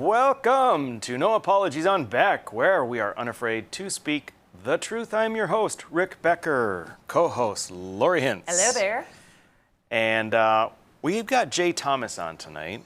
Welcome to No Apologies on Beck, where we are unafraid to speak the truth. I'm your host, Rick Becker, co-host Lori Hintz. Hello there. And we've got Jay Thomas on tonight,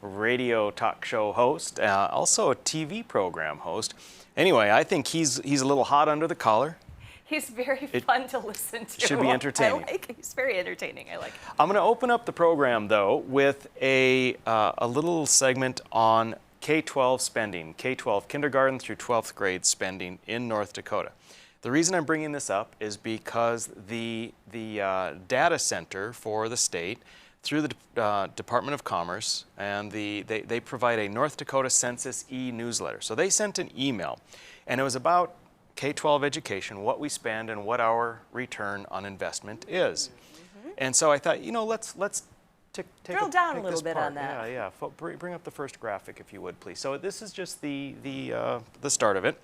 radio talk show host, also a TV program host. Anyway, I think he's a little hot under the collar. He's very fun to listen to. Should be entertaining. He's very entertaining. I like him. I'm going to open up the program, though, with a little segment on K-12 spending, K-12 kindergarten through 12th grade spending in North Dakota. The reason I'm bringing this up is because the data center for the state, through the Department of Commerce, and they provide a North Dakota Census e-newsletter. So they sent an email, and it was about K-12 education, what we spend, and what our return on investment is. Mm-hmm. And so I thought, let's drill down a little bit on that. Yeah. Bring up the first graphic, if you would, please. So this is just the start of it,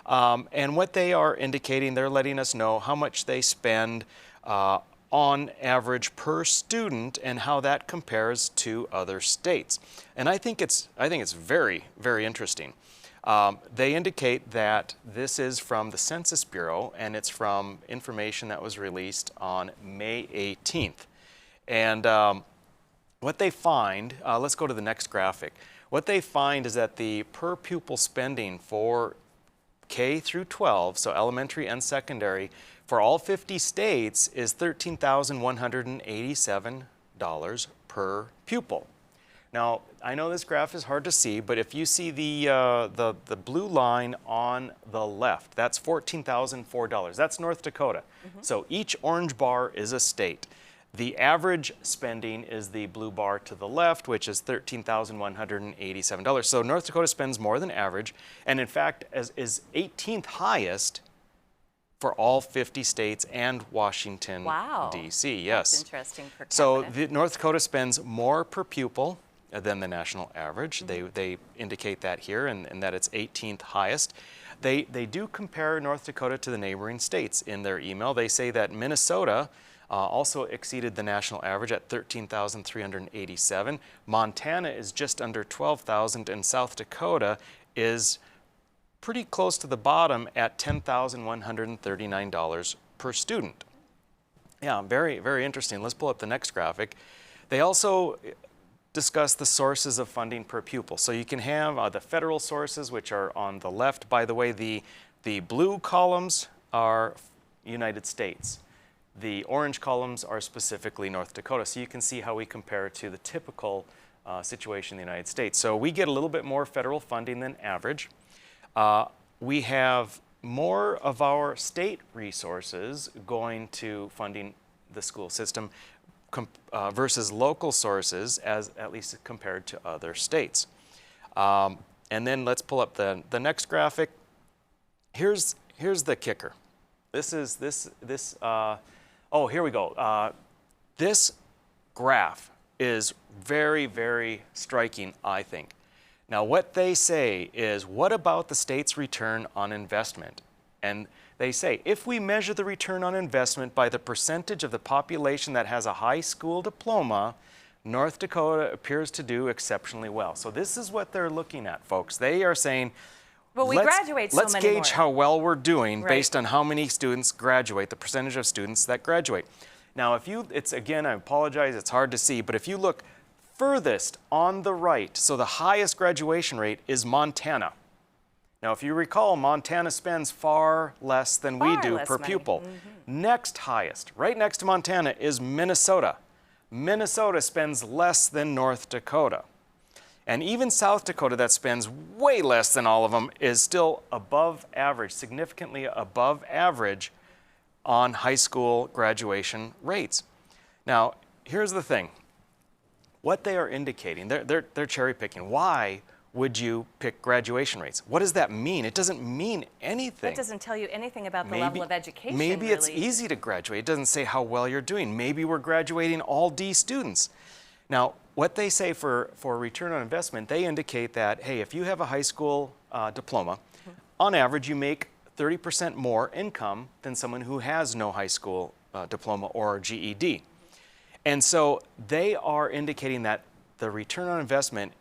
and what they are indicating, they're letting us know how much they spend on average per student and how that compares to other states. And I think it's very, very interesting. They indicate that this is from the Census Bureau, and it's from information that was released on May 18th. And what they find, let's go to the next graphic. What they find is that the per pupil spending for K through 12, so elementary and secondary, for all 50 states is $13,187 per pupil. Now, I know this graph is hard to see, but if you see the blue line on the left, that's $14,004. That's North Dakota. Mm-hmm. So each orange bar is a state. The average spending is the blue bar to the left, which is $13,187. So North Dakota spends more than average, and in fact is 18th highest for all 50 states and Washington, D.C. Yes. That's interesting per capita. So North Dakota spends more per pupil than the national average. Mm-hmm. They indicate that here, and that it's 18th highest. They do compare North Dakota to the neighboring states in their email. They say that Minnesota also exceeded the national average at $13,387. Montana is just under $12,000, and South Dakota is pretty close to the bottom at $10,139 per student. Yeah, very, very interesting. Let's pull up the next graphic. They also discuss the sources of funding per pupil. So you can have the federal sources, which are on the left. By the way, the blue columns are United States. The orange columns are specifically North Dakota. So you can see how we compare to the typical situation in the United States. So we get a little bit more federal funding than average. We have more of our state resources going to funding the school system versus local sources, as at least compared to other states. And then let's pull up the next graphic. Here's the kicker. Oh, here we go. This graph is very, very striking, I think. Now, what they say is, what about the state's return on investment? And they say, if we measure the return on investment by the percentage of the population that has a high school diploma, North Dakota appears to do exceptionally well. So this is what they're looking at, folks. They are saying, well, let's gauge how well we're doing based on how many students graduate, the percentage of students that graduate. Now, again, I apologize, it's hard to see, but if you look furthest on the right, so the highest graduation rate is Montana. Now, if you recall, Montana spends far less than we do per pupil. Mm-hmm. Next highest, right next to Montana, is Minnesota. Minnesota spends less than North Dakota. And even South Dakota, that spends way less than all of them, is still above average, significantly above average on high school graduation rates. Now, here's the thing. What they are indicating, they're cherry picking. Why would you pick graduation rates? What does that mean? It doesn't mean anything. That doesn't tell you anything about the level of education. Maybe it's easy to graduate. It doesn't say how well you're doing. Maybe we're graduating all D students. Now, what they say for return on investment, they indicate that, hey, if you have a high school diploma, on average you make 30% more income than someone who has no high school diploma or GED. And so they are indicating that the return on investment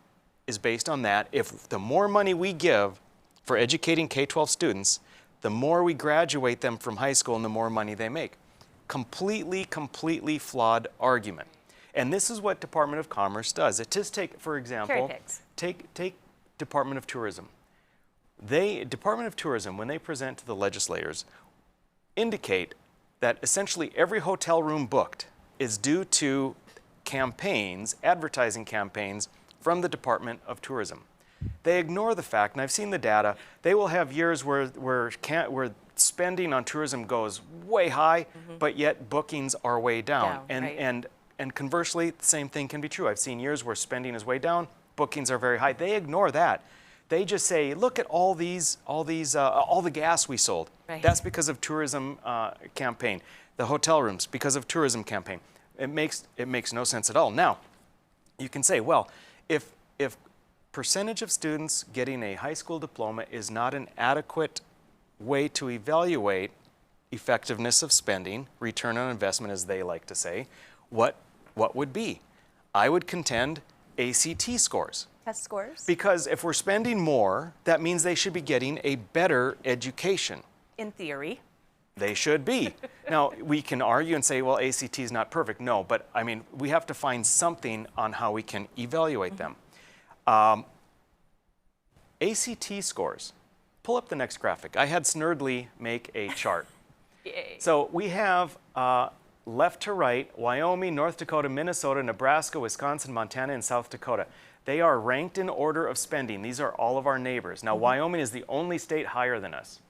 is based on that. If the more money we give for educating K-12 students, the more we graduate them from high school and the more money they make. Completely flawed argument. And this is what Department of Commerce does. It just take, for example, take Department of Tourism. Department of Tourism, when they present to the legislators, indicate that essentially every hotel room booked is due to campaigns, advertising campaigns from the Department of Tourism. They ignore the fact, and I've seen the data, they will have years where spending on tourism goes way high, but yet bookings are way down. And conversely, the same thing can be true. I've seen years where spending is way down, bookings are very high. They ignore that. They just say, look at all the gas we sold. Right. That's because of tourism campaign. The hotel rooms, because of tourism campaign. It makes no sense at all. Now, you can say, well, if percentage of students getting a high school diploma is not an adequate way to evaluate effectiveness of spending, return on investment, as they like to say, what would be? I would contend ACT scores. Test scores? Because if we're spending more, that means they should be getting a better education. In theory. They should be. Now, we can argue and say, well, ACT is not perfect. No, but I mean, we have to find something on how we can evaluate them. ACT scores. Pull up the next graphic. I had Snerdly make a chart. Yay. So we have left to right, Wyoming, North Dakota, Minnesota, Nebraska, Wisconsin, Montana, and South Dakota. They are ranked in order of spending. These are all of our neighbors. Now, Wyoming is the only state higher than us.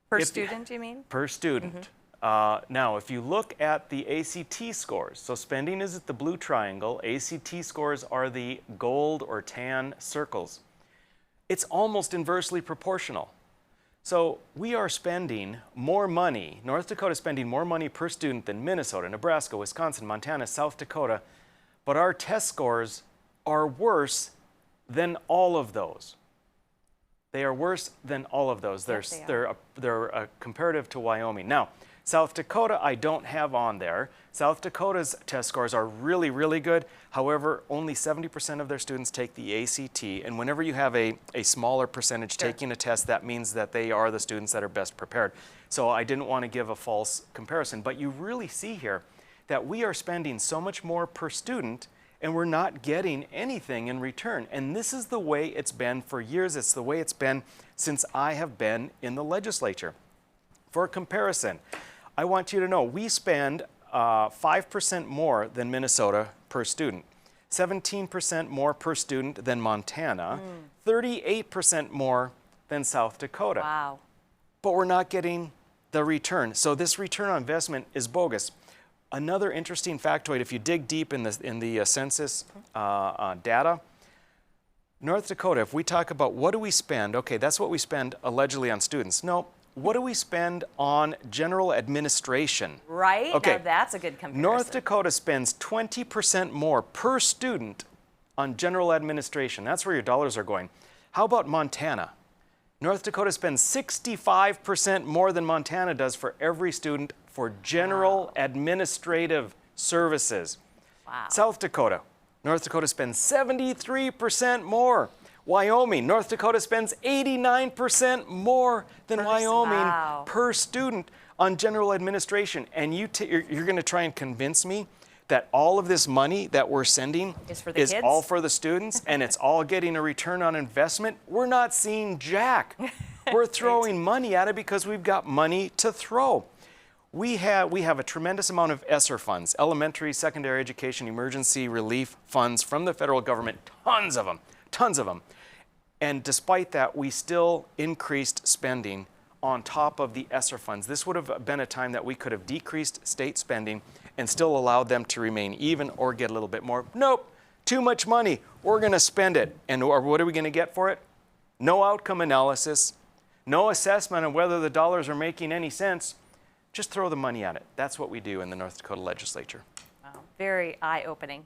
Per student, you mean? Per student. Now, if you look at the ACT scores, so spending is at the blue triangle, ACT scores are the gold or tan circles. It's almost inversely proportional. So we are spending more money, North Dakota is spending more money per student than Minnesota, Nebraska, Wisconsin, Montana, South Dakota, but our test scores are worse than all of those. They are worse than all of those. Yes, they're comparative to Wyoming. Now, South Dakota I don't have on there. South Dakota's test scores are really good. However, only 70% of their students take the ACT, and whenever you have a smaller percentage taking a test, that means that they are the students that are best prepared. So I didn't want to give a false comparison, but you really see here that we are spending so much more per student and we're not getting anything in return. And this is the way it's been for years. It's the way it's been since I have been in the legislature. For comparison, I want you to know we spend 5% more than Minnesota per student, 17% more per student than Montana, 38% more than South Dakota. Wow. But we're not getting the return. So this return on investment is bogus. Another interesting factoid, if you dig deep in the census data, North Dakota, if we talk about what do we spend, okay, that's what we spend allegedly on students. No, what do we spend on general administration? Right, okay. Now that's a good comparison. North Dakota spends 20% more per student on general administration. That's where your dollars are going. How about Montana? North Dakota spends 65% more than Montana does for every student for general administrative services. Wow. South Dakota, North Dakota spends 73% more. Wyoming, North Dakota spends 89% more than Wyoming per student on general administration. And you're going to try and convince me that all of this money that we're sending is all for the students and it's all getting a return on investment? We're not seeing jack. We're throwing money at it because we've got money to throw. We have a tremendous amount of ESSER funds, elementary, secondary education, emergency relief funds from the federal government, tons of them. And despite that, we still increased spending on top of the ESSER funds. This would have been a time that we could have decreased state spending and still allowed them to remain even or get a little bit more. Nope, too much money, we're gonna spend it. And what are we gonna get for it? No outcome analysis, no assessment of whether the dollars are making any sense. Just throw the money at it. That's what we do in the North Dakota legislature. Wow, very eye-opening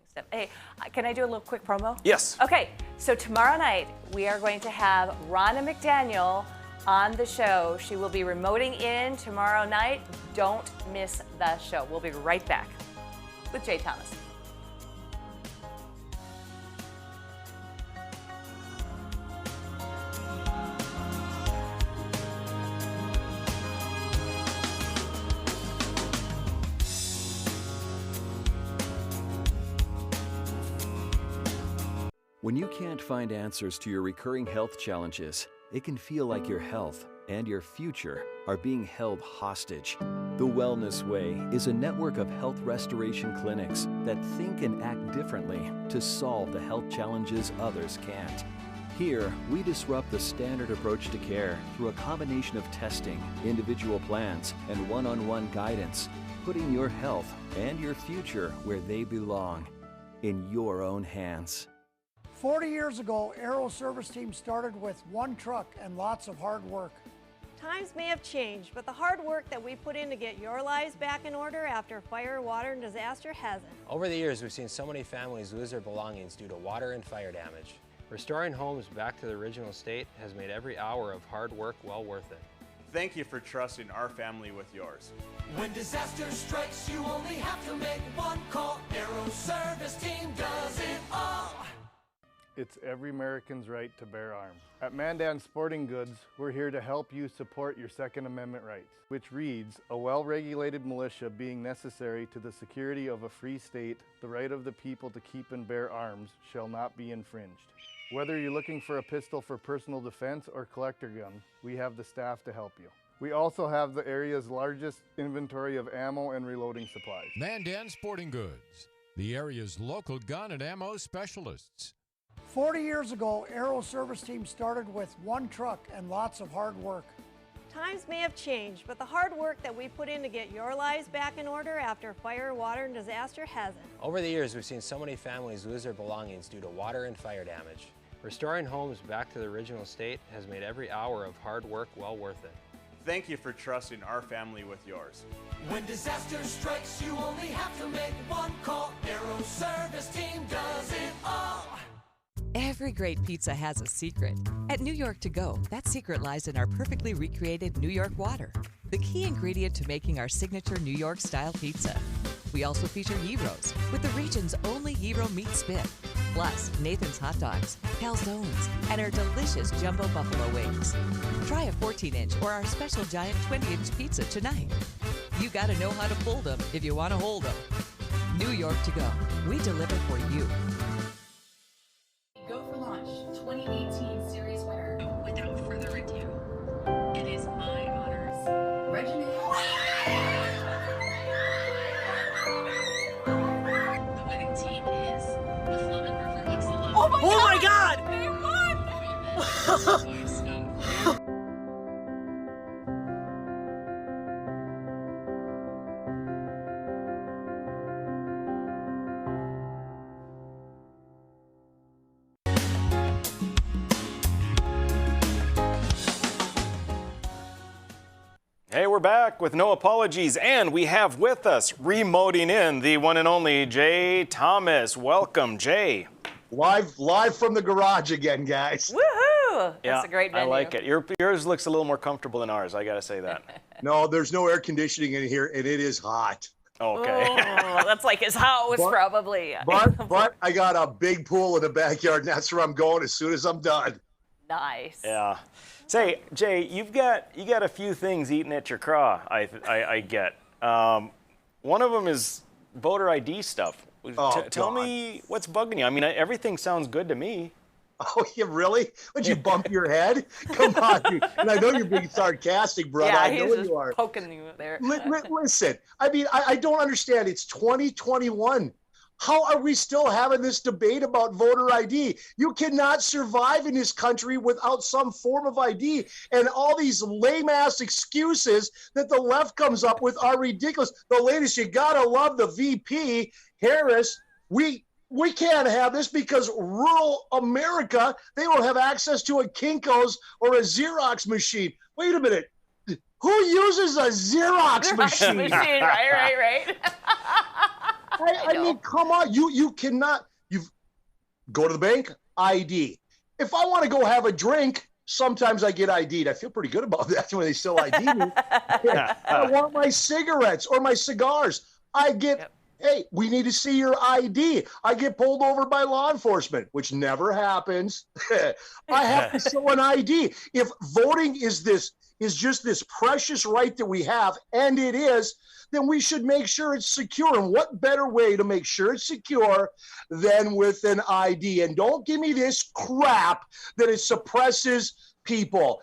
stuff. Hey, can I do a little quick promo? Yes. Okay, so tomorrow night we are going to have Ronna McDaniel on the show. She will be remoting in tomorrow night. Don't miss the show. We'll be right back with Jay Thomas. When you can't find answers to your recurring health challenges, it can feel like your health and your future are being held hostage. The Wellness Way is a network of health restoration clinics that think and act differently to solve the health challenges others can't. Here, we disrupt the standard approach to care through a combination of testing, individual plans, and one-on-one guidance, putting your health and your future where they belong, in your own hands. 40 years ago, Aero Service Team started with one truck and lots of hard work. Times may have changed, but the hard work that we put in to get your lives back in order after fire, water, and disaster hasn't. Over the years, we've seen so many families lose their belongings due to water and fire damage. Restoring homes back to the original state has made every hour of hard work well worth it. Thank you for trusting our family with yours. When disaster strikes, you only have to make one call. Aero Service Team does it all. It's every American's right to bear arms. At Mandan Sporting Goods, we're here to help you support your Second Amendment rights, which reads, a well-regulated militia being necessary to the security of a free state, the right of the people to keep and bear arms shall not be infringed. Whether you're looking for a pistol for personal defense or collector gun, we have the staff to help you. We also have the area's largest inventory of ammo and reloading supplies. Mandan Sporting Goods, the area's local gun and ammo specialists. 40 years ago, Aero Service Team started with one truck and lots of hard work. Times may have changed, but the hard work that we put in to get your lives back in order after fire, water, and disaster hasn't. Over the years, we've seen so many families lose their belongings due to water and fire damage. Restoring homes back to the original state has made every hour of hard work well worth it. Thank you for trusting our family with yours. When disaster strikes, you only have to make one call. Aero Service Team does it all. Every great pizza has a secret. At New York To Go, that secret lies in our perfectly recreated New York water, the key ingredient to making our signature New York-style pizza. We also feature gyros, with the region's only gyro meat spit, plus Nathan's hot dogs, calzones, and our delicious jumbo buffalo wings. Try a 14-inch or our special giant 20-inch pizza tonight. You gotta know how to fold them if you want to hold them. New York To Go, we deliver for you. Go for Launch 2018 series winner. Without further ado, it is my honors. Regina. The winning team is the Flumin River Excellent. Oh my God! They won! Hey, we're back with no apologies, and we have with us, remoting in, the one and only Jay Thomas. Welcome, Jay. Live from the garage again, guys. Woohoo! That's a great venue. I like it. Yours looks a little more comfortable than ours, I gotta say that. No, there's no air conditioning in here, and it is hot. Okay. Oh, that's like his house, probably. But I got a big pool in the backyard, and that's where I'm going as soon as I'm done. Nice. Yeah. Say, Jay, you got a few things eating at your craw, I get. One of them is voter ID stuff. Tell me what's bugging you. I mean, everything sounds good to me. Oh, yeah, really? Would you bump your head? Come on. And I know you're being sarcastic, brother. Yeah, I know he's just you are. poking you there. Listen, I mean, I don't understand. It's 2021. How are we still having this debate about voter ID? You cannot survive in this country without some form of ID. And all these lame-ass excuses that the left comes up with are ridiculous. The latest, you gotta love the VP, Harris. We can't have this because rural America, they don't have access to a Kinko's or a Xerox machine. Wait a minute. Who uses a Xerox machine? Right. I mean, come on. You cannot. You go to the bank, ID. If I want to go have a drink, sometimes I get ID'd. I feel pretty good about that when they still ID me. I want my cigarettes or my cigars. I get, hey, we need to see your ID. I get pulled over by law enforcement, which never happens. I have to show an ID. If voting is this is just this precious right that we have, and it is, then we should make sure it's secure. And what better way to make sure it's secure than with an ID? And don't give me this crap that it suppresses people.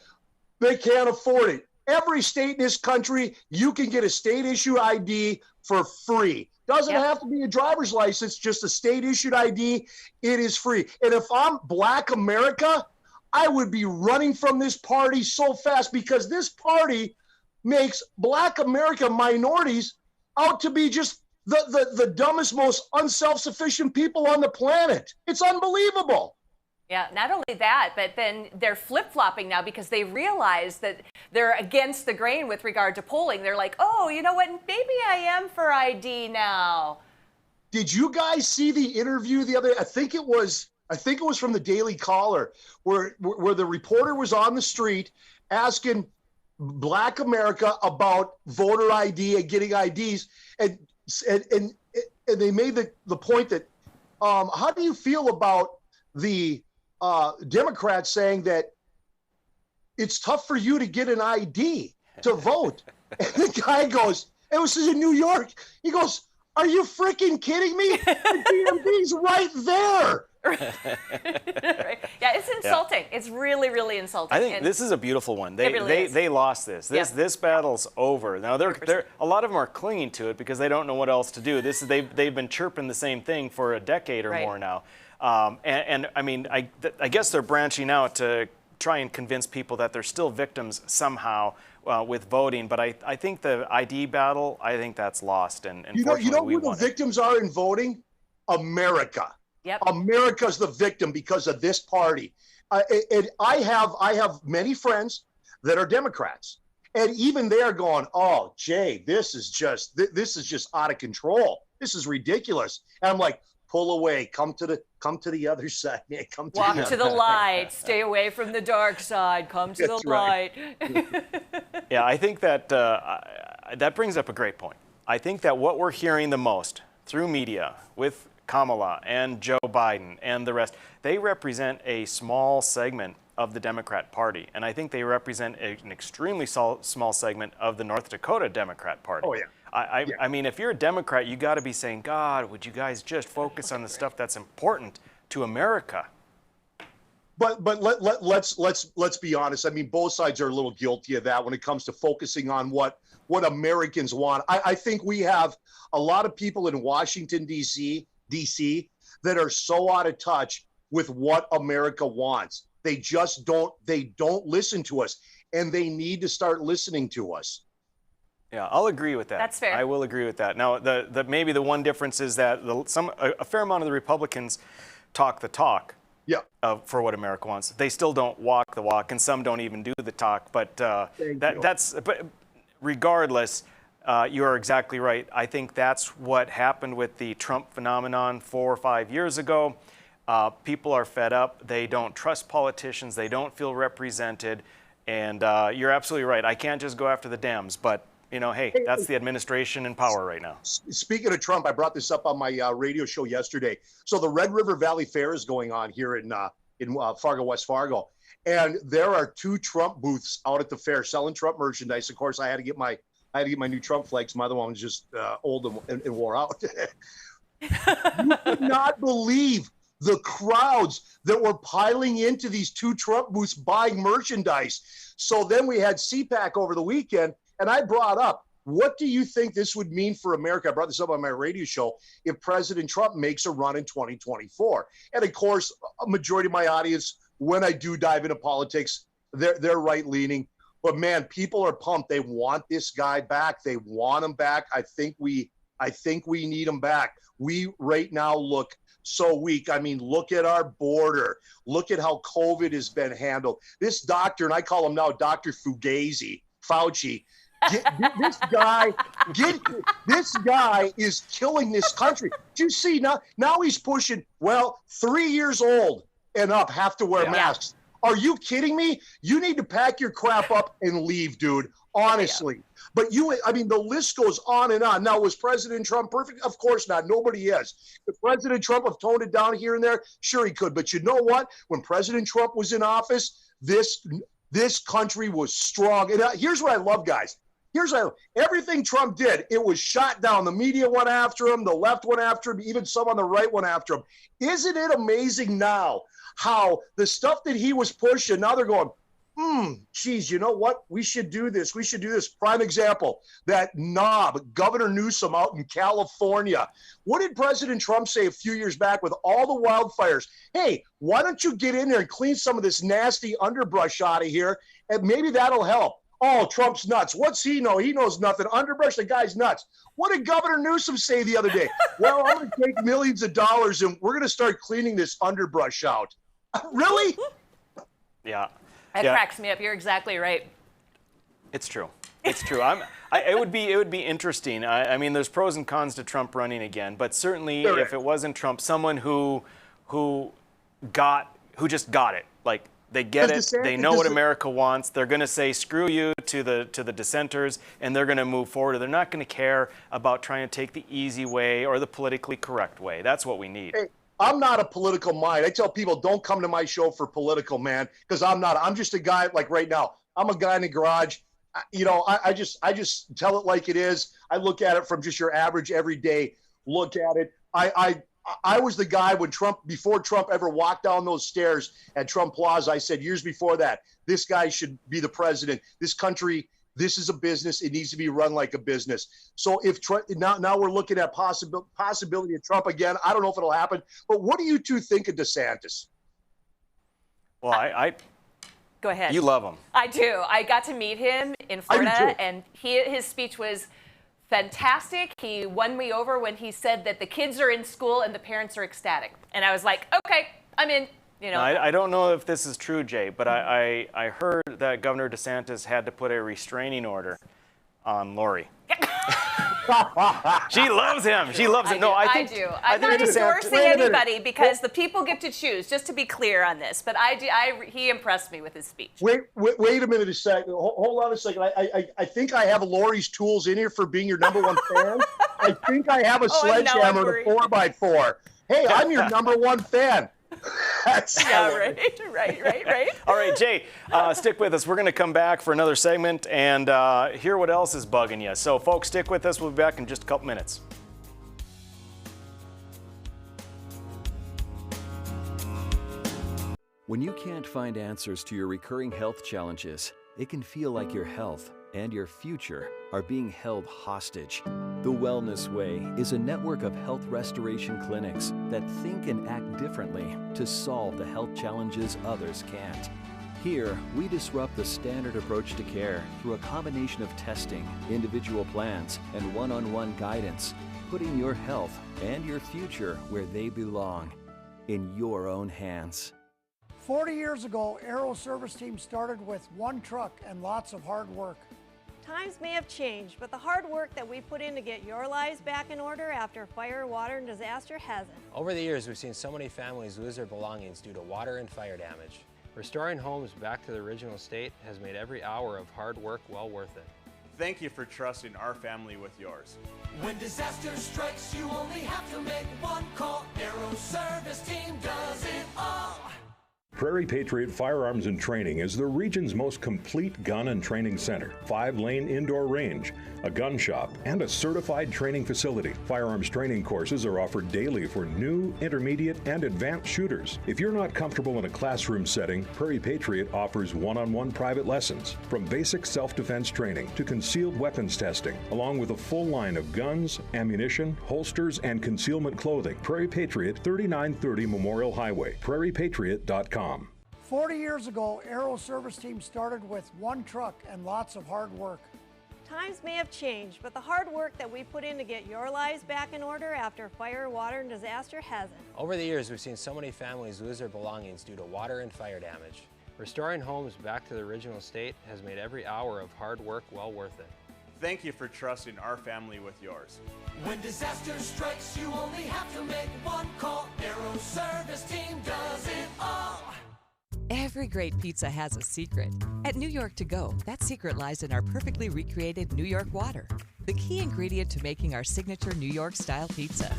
They can't afford it. Every state in this country, you can get a state-issued ID for free. Doesn't have to be a driver's license, just a state-issued ID. It is free. And if I'm Black America, I would be running from this party so fast, because this party makes Black America minorities out to be just the dumbest, most unself-sufficient people on the planet. It's unbelievable. Yeah, not only that, but then they're flip-flopping now because they realize that they're against the grain with regard to polling. They're like, oh, you know what, maybe I am for ID now. Did you guys see the interview the other day? I think it was from the Daily Caller, where the reporter was on the street asking Black America about voter ID and getting IDs, and they made the point that how do you feel about the Democrats saying that it's tough for you to get an ID to vote? And the guy goes, it was in New York. He goes, are you freaking kidding me? The DMV's right there. Right. Yeah, it's insulting. Yeah. It's really, really insulting. I think this is a beautiful one. They lost this. This battle's over. Now they're a lot of them are clinging to it because they don't know what else to do. They've been chirping the same thing for a decade or more now. And I mean, I guess they're branching out to try and convince people that they're still victims somehow with voting. But I think the ID battle, I think that's lost. And you know who the victims are in voting? America. Yep. America's the victim because of this party. And I have many friends that are Democrats, and even they're going, "Oh, Jay, this is just out of control. This is ridiculous." And I'm like, "Pull away. Come to the other side, man. Walk to the light. Stay away from the dark side. Come to the light." Yeah, I think that that brings up a great point. I think that what we're hearing the most through media with Kamala and Joe Biden and the rest, they represent a small segment of the Democrat Party. And I think they represent an extremely small segment of the North Dakota Democrat Party. Oh, yeah. I mean, if you're a Democrat, you got to be saying, God, would you guys just focus on the stuff that's important to America? But let's be honest. I mean, both sides are a little guilty of that when it comes to focusing on what Americans want. I think we have a lot of people in Washington, D.C. that are so out of touch with what America wants. They just don't listen to us, and they need to start listening to us. Yeah, I'll agree with that. That's fair. I will agree with that. Now, maybe the one difference is that a fair amount of the Republicans talk the talk. Yeah. For what America wants. They still don't walk the walk, and some don't even do the talk. But but regardless, you are exactly right. I think that's what happened with the Trump phenomenon 4 or 5 years ago. People are fed up. They don't trust politicians. They don't feel represented. And you're absolutely right. I can't just go after the Dems, but hey, that's the administration in power right now. Speaking of Trump, I brought this up on my radio show yesterday. So the Red River Valley Fair is going on here in Fargo, West Fargo. And there are 2 Trump booths out at the fair selling Trump merchandise. Of course, I had to get my new Trump flags. My other one was just old and wore out. You could not believe the crowds that were piling into these 2 Trump booths buying merchandise. So then we had CPAC over the weekend, and I brought up, what do you think this would mean for America? I brought this up on my radio show if President Trump makes a run in 2024. And of course, a majority of my audience, when I do dive into politics, they're right-leaning. But man, people are pumped. They want this guy back. They want him back. I think we need him back. We right now look so weak. I mean, look at our border. Look at how COVID has been handled. This doctor, and I call him now Dr. Fauci. This guy is killing this country. Do you see now he's pushing, 3 years old and up have to wear masks. Are you kidding me? You need to pack your crap up and leave, dude. Honestly. Yeah. But the list goes on and on. Now, was President Trump perfect? Of course not. Nobody is. Could President Trump have toned it down here and there? Sure he could. But you know what? When President Trump was in office, this this country was strong. And here's what I love, guys. Everything Trump did, it was shot down. The media went after him, the left went after him, even some on the right went after him. Isn't it amazing now how the stuff that he was pushing, now they're going, geez, you know what? We should do this. We should do this. Prime example, that knob, Governor Newsom out in California. What did President Trump say a few years back with all the wildfires? Hey, why don't you get in there and clean some of this nasty underbrush out of here, and maybe that'll help. Oh, Trump's nuts. What's he know? He knows nothing. Underbrush, the guy's nuts. What did Governor Newsom say the other day? Well, I'm going to take millions of dollars and we're going to start cleaning this underbrush out. Really? Yeah. That cracks me up. You're exactly right. It's true. It's true. It would be interesting. I mean, there's pros and cons to Trump running again, but certainly if it wasn't Trump, someone who just got it, like. They get it. They know what America wants. They're going to say screw you to the dissenters, and they're going to move forward. They're not going to care about trying to take the easy way or the politically correct way. That's what we need. Hey, I'm not a political mind. I tell people don't come to my show for political, man, because I'm not. I'm just a guy like right now. I'm a guy in the garage. I just tell it like it is. I look at it from just your average everyday look at it. I was the guy before Trump ever walked down those stairs at Trump Plaza. I said years before that, this guy should be the president. This country, this is a business. It needs to be run like a business. So if now we're looking at possibility of Trump again. I don't know if it'll happen. But what do you two think of DeSantis? Well, I go ahead. You love him. I do. I got to meet him in Florida, and his speech was fantastic. He won me over when he said that the kids are in school and the parents are ecstatic. And I was like, okay, I'm in. I don't know if this is true, Jay, but I heard that Governor DeSantis had to put a restraining order on Lori. She loves him. She loves him. No, I do. I'm not endorsing anybody because the people get to choose, just to be clear on this. But he impressed me with his speech. Wait a minute a second. Hold on a second. I think I have Lori's tools in here for being your number one fan. I think I have a sledgehammer and a 4x4. Hey, I'm your number one fan. Right. All right, Jay, stick with us. We're going to come back for another segment and hear what else is bugging you. So, folks, stick with us. We'll be back in just a couple minutes. When you can't find answers to your recurring health challenges, it can feel like your health and your future are being held hostage. The Wellness Way is a network of health restoration clinics that think and act differently to solve the health challenges others can't. Here, we disrupt the standard approach to care through a combination of testing, individual plans, and one-on-one guidance, putting your health and your future where they belong, in your own hands. 40 years ago, Aero Service Team started with one truck and lots of hard work. Times may have changed, but the hard work that we put in to get your lives back in order after fire, water, and disaster hasn't. Over the years, we've seen so many families lose their belongings due to water and fire damage. Restoring homes back to the original state has made every hour of hard work well worth it. Thank you for trusting our family with yours. When disaster strikes, you only have to make one call. Aero Service Team does it all. Prairie Patriot Firearms and Training is the region's most complete gun and training center. 5-lane indoor range, a gun shop, and a certified training facility. Firearms training courses are offered daily for new, intermediate, and advanced shooters. If you're not comfortable in a classroom setting, Prairie Patriot offers one-on-one private lessons, from basic self-defense training to concealed weapons testing, along with a full line of guns, ammunition, holsters, and concealment clothing. Prairie Patriot, 3930 Memorial Highway, prairiepatriot.com. 40 years ago, Aero Service Team started with one truck and lots of hard work. Times may have changed, but the hard work that we put in to get your lives back in order after fire, water, and disaster hasn't. Over the years, we've seen so many families lose their belongings due to water and fire damage. Restoring homes back to the original state has made every hour of hard work well worth it. Thank you for trusting our family with yours. When disaster strikes, you only have to make one call. Aero Service Team does it all. Every great pizza has a secret. At New York To Go, that secret lies in our perfectly recreated New York water, the key ingredient to making our signature New York-style pizza.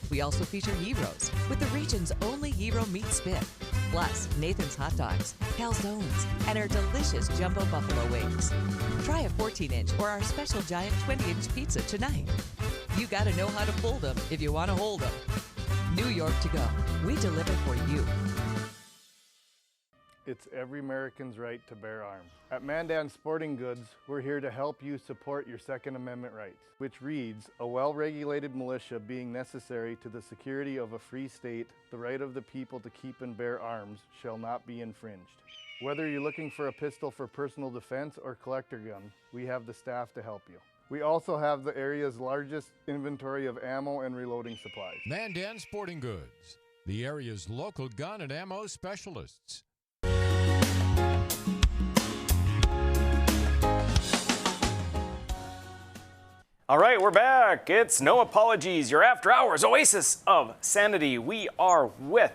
We also feature gyros, with the region's only gyro meat spit, plus Nathan's hot dogs, calzones, and our delicious jumbo buffalo wings. Try a 14-inch or our special giant 20-inch pizza tonight. You gotta know how to fold them if you want to hold them. New York To Go. We deliver for you. It's every American's right to bear arms. At Mandan Sporting Goods, we're here to help you support your Second Amendment rights, which reads, a well-regulated militia being necessary to the security of a free state, the right of the people to keep and bear arms shall not be infringed. Whether you're looking for a pistol for personal defense or collector gun, we have the staff to help you. We also have the area's largest inventory of ammo and reloading supplies. Mandan Sporting Goods, the area's local gun and ammo specialists. All right, we're back. It's No Apologies, your after hours oasis of sanity. We are with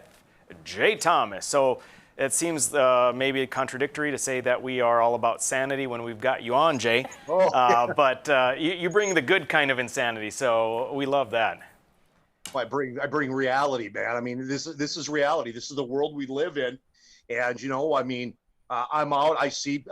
Jay Thomas. So it seems maybe contradictory to say that we are all about sanity when we've got you on, Jay. But you bring the good kind of insanity, so we love that. I bring reality, man. I mean, this is reality. This is the world we live in, and you know, I mean. I'm out. I see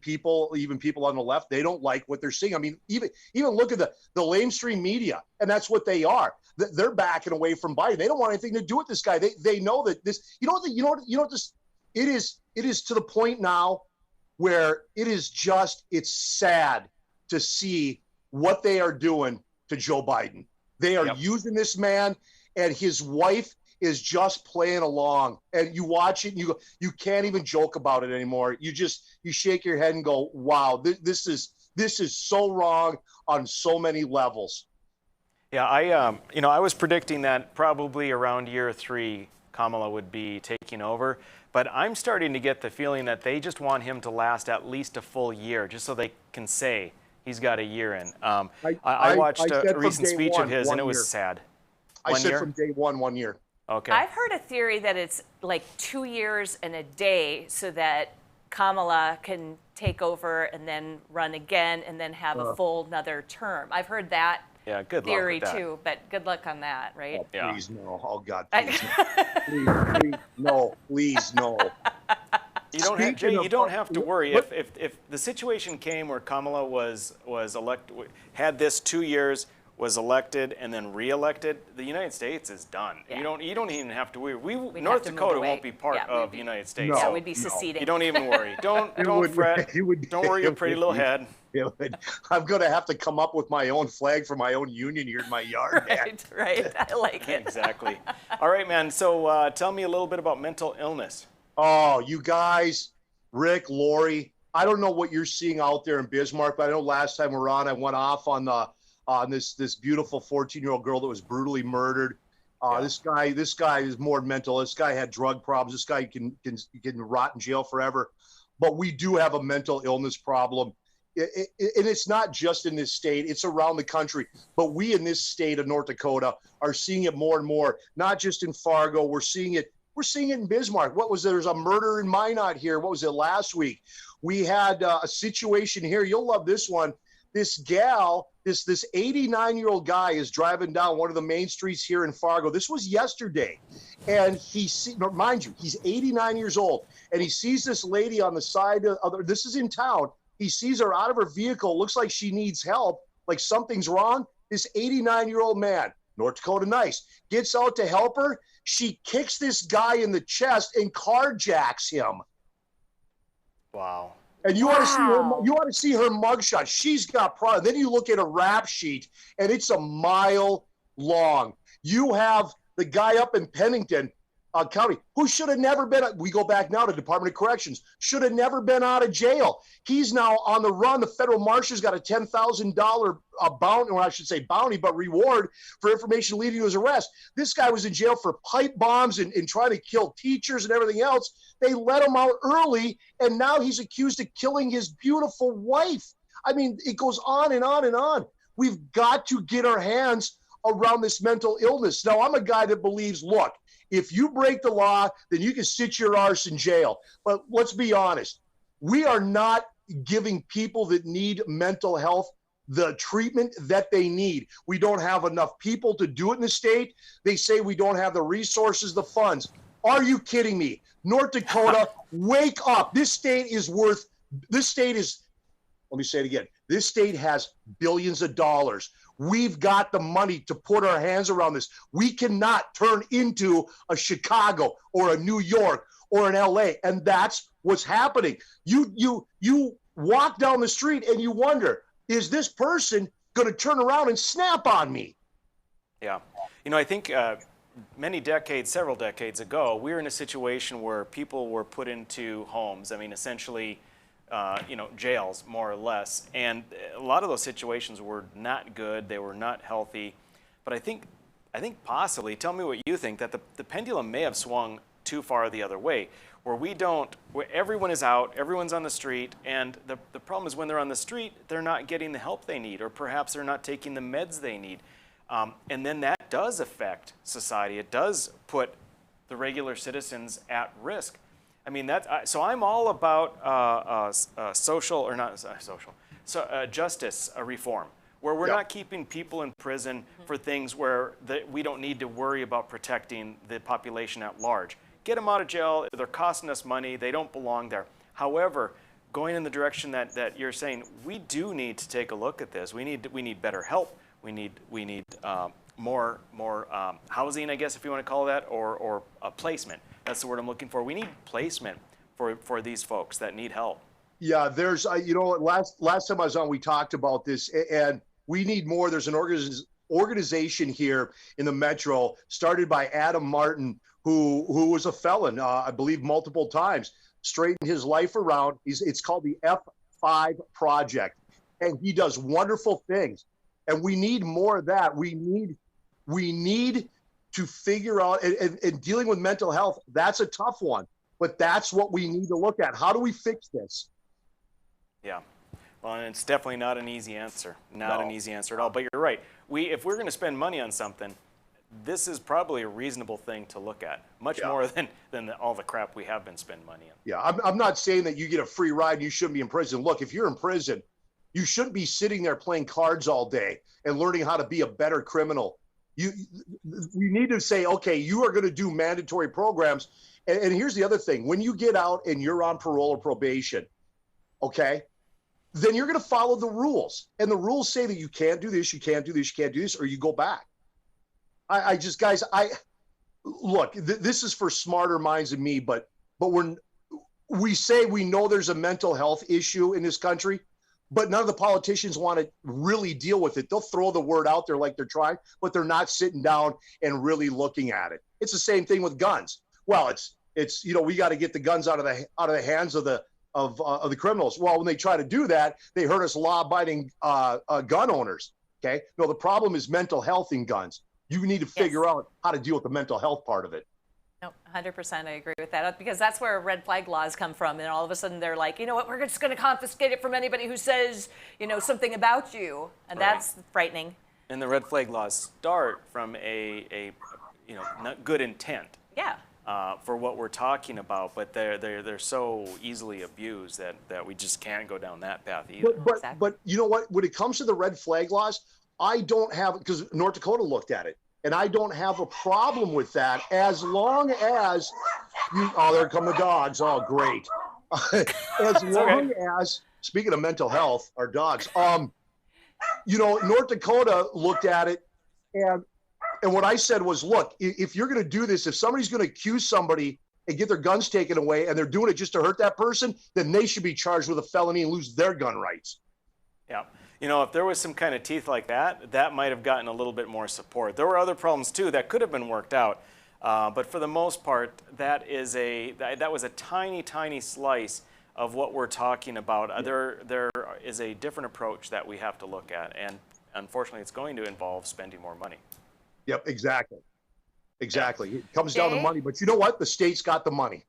people, even people on the left. They don't like what they're seeing. I mean, even look at the lamestream media, and that's what they are. They're backing away from Biden. They don't want anything to do with this guy. They know that this. You know what this. It is to the point now where it's sad to see what they are doing to Joe Biden. They are using this man and his wife is just playing along, and you watch it and you can't even joke about it anymore. You shake your head and go, wow, this is so wrong on so many levels. Yeah, I was predicting that probably around year 3 Kamala would be taking over, but I'm starting to get the feeling that they just want him to last at least a full year just so they can say he's got a year in. I watched a recent speech of his and it was sad. I said from day 1 year. Okay. I've heard a theory that it's like 2 years and a day so that Kamala can take over and then run again and then have a full another term. I've heard that theory too, but good luck on that, right? Oh, please no. Oh God, please no. Please no. Please no. You don't have to worry. If the situation came where Kamala was elected, had this 2 years, was elected and then re-elected, the United States is done. Yeah. You don't even have to worry. North Dakota won't be part of the United States. No, we'd be seceding. You don't even worry. Don't fret. Don't worry your pretty little head. I'm going to have to come up with my own flag for my own union here in my yard. Right. I like it. Exactly. All right, man. So tell me a little bit about mental illness. Oh, you guys, Rick, Lori, I don't know what you're seeing out there in Bismarck, but I know last time we were on, I went off on this beautiful 14-year-old girl that was brutally murdered. This guy is more mental. This guy had drug problems. This guy can rot in jail forever. But we do have a mental illness problem. And it's not just in this state, it's around the country. But we in this state of North Dakota are seeing it more and more, not just in Fargo. We're seeing it in Bismarck. There's a murder in Minot here. What was it last week? We had a situation here. You'll love this one. This gal, this 89-year-old guy is driving down one of the main streets here in Fargo. This was yesterday. And mind you, he's 89 years old. And he sees this lady on the side of this is in town. He sees her out of her vehicle. Looks like she needs help, like something's wrong. This 89-year-old man, North Dakota nice, gets out to help her. She kicks this guy in the chest and carjacks him. Wow. And you want to see her mugshot. She's got problems. Then you look at a rap sheet, and it's a mile long. You have the guy up in Pennington County who should have never been. We go back now to Department of Corrections. Should have never been out of jail. He's now on the run. The federal marshal's got a $10,000 bounty, or I should say bounty, but reward for information leading to his arrest. This guy was in jail for pipe bombs and trying to kill teachers and everything else. They let him out early, and now he's accused of killing his beautiful wife. I mean, it goes on and on and on. We've got to get our hands around this mental illness. Now, I'm a guy that believes, look, if you break the law, then you can sit your arse in jail. But let's be honest. We are not giving people that need mental health the treatment that they need. We don't have enough people to do it in the state. They say we don't have the resources, the funds. Are you kidding me? North Dakota, wake up. This state is, let me say it again. This state has billions of dollars. We've got the money to put our hands around this. We cannot turn into a Chicago or a New York or an LA. And that's what's happening. You walk down the street and you wonder, is this person going to turn around and snap on me? Yeah. I think several decades ago, we were in a situation where people were put into homes. I mean, essentially, jails, more or less. And a lot of those situations were not good. They were not healthy. But I think possibly, tell me what you think, that the pendulum may have swung too far the other way, where everyone is out, everyone's on the street, and the problem is when they're on the street, they're not getting the help they need, or perhaps they're not taking the meds they need. And then that does affect society. It does put the regular citizens at risk. I mean, so I'm all about justice reform, where we're not keeping people in prison for things where we don't need to worry about protecting the population at large. Get them out of jail. They're costing us money. They don't belong there. However, going in the direction that you're saying, we do need to take a look at this. We need better help. We need more housing, I guess, if you want to call that, or a placement. That's the word I'm looking for. We need placement for these folks that need help. Yeah, there's, last time I was on, we talked about this, and we need more. There's an organization here in the Metro started by Adam Martin, who was a felon, I believe, multiple times, straightened his life around. It's called the F5 Project, and he does wonderful things. And we need more of that. We need to figure out, and dealing with mental health, that's a tough one, but that's what we need to look at. How do we fix this? Yeah. Well, and it's definitely not an easy answer. Not an easy answer at all. But you're right. If we're going to spend money on something, this is probably a reasonable thing to look at, much more than all the crap we have been spending money on. Yeah, I'm not saying that you get a free ride and you shouldn't be in prison. Look, if you're in prison, you shouldn't be sitting there playing cards all day and learning how to be a better criminal. We need to say, okay, you are going to do mandatory programs. And here's the other thing. When you get out and you're on parole or probation, okay, then you're going to follow the rules. And the rules say that you can't do this, you can't do this, you can't do this, or you go back. Look, this is for smarter minds than me, but we say we know there's a mental health issue in this country, but none of the politicians want to really deal with it. They'll throw the word out there like they're trying, but they're not sitting down and really looking at it. It's the same thing with guns. Well, it's we got to get the guns out of the hands of the criminals. Well, when they try to do that, they hurt us law-abiding gun owners. Okay, no, the problem is mental health in guns. You need to figure out how to deal with the mental health part of it. No, 100% I agree with that, because that's where red flag laws come from. And all of a sudden they're like, you know what, we're just going to confiscate it from anybody who says, something about you. And that's frightening. And the red flag laws start from a not good intent. Yeah. For what we're talking about, but they're so easily abused that we just can't go down that path either. But you know what? When it comes to the red flag laws, I don't have, because North Dakota looked at it, and I don't have a problem with that as long as there come the dogs. Oh, great. As long as, speaking of mental health, our dogs, North Dakota looked at it, and what I said was, look, if you're going to do this, if somebody's going to accuse somebody and get their guns taken away and they're doing it just to hurt that person, then they should be charged with a felony and lose their gun rights. Yeah. If there was some kind of teeth like that might have gotten a little bit more support. There were other problems too that could have been worked out, but for the most part, that was a tiny, tiny slice of what we're talking about. There is a different approach that we have to look at, and unfortunately, it's going to involve spending more money. Yep, exactly. It comes down to money, but you know what? The state's got the money.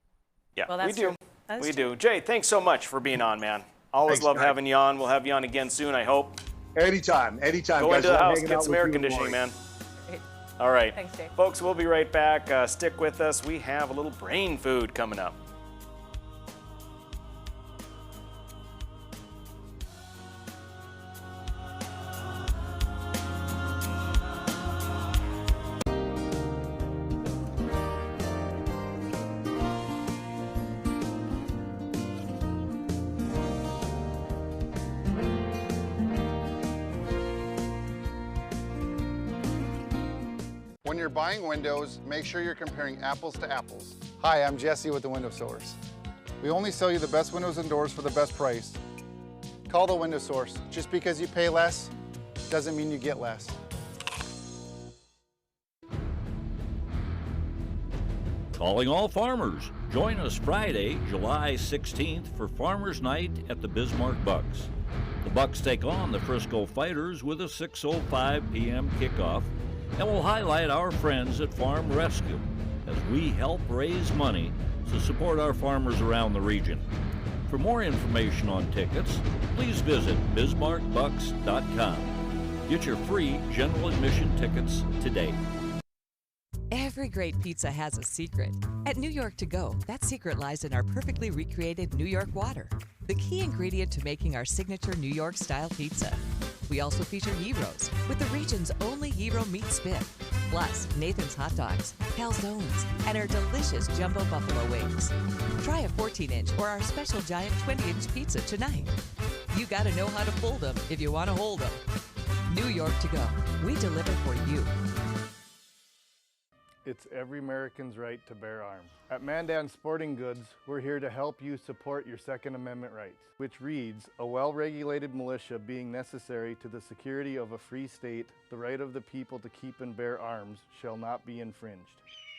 Yeah, well, that's we do. True. We do. Jay, thanks so much for being on, man. Always love having you on. We'll have you on again soon, I hope. Anytime. Go into the house, get some air conditioning, man. All right. Thanks, Dave. Folks, we'll be right back. Stick with us. We have a little brain food coming up. When you're buying windows, make sure you're comparing apples to apples. Hi, I'm Jesse with the Window Source. We only sell you the best windows and doors for the best price. Call the Window Source. Just because you pay less doesn't mean you get less. Calling all farmers. Join us Friday, July 16th for Farmers Night at the Bismarck Bucks. The Bucks take on the Frisco Fighters with a 6:05 p.m. kickoff, and we'll highlight our friends at Farm Rescue as we help raise money to support our farmers around the region. For more information on tickets, please visit bismarckbucks.com. Get your free general admission tickets today. Every great pizza has a secret. At New York To Go, that secret lies in our perfectly recreated New York water, the key ingredient to making our signature New York style pizza. We also feature gyros with the region's only gyro meat spit, plus Nathan's hot dogs, calzones, and our delicious jumbo buffalo wings. Try a 14-inch or our special giant 20-inch pizza tonight. You gotta know how to fold them if you want to hold them. New York To Go, we deliver for you. It's every American's right to bear arms. At Mandan Sporting Goods, we're here to help you support your Second Amendment rights, which reads, a well-regulated militia being necessary to the security of a free state, the right of the people to keep and bear arms shall not be infringed.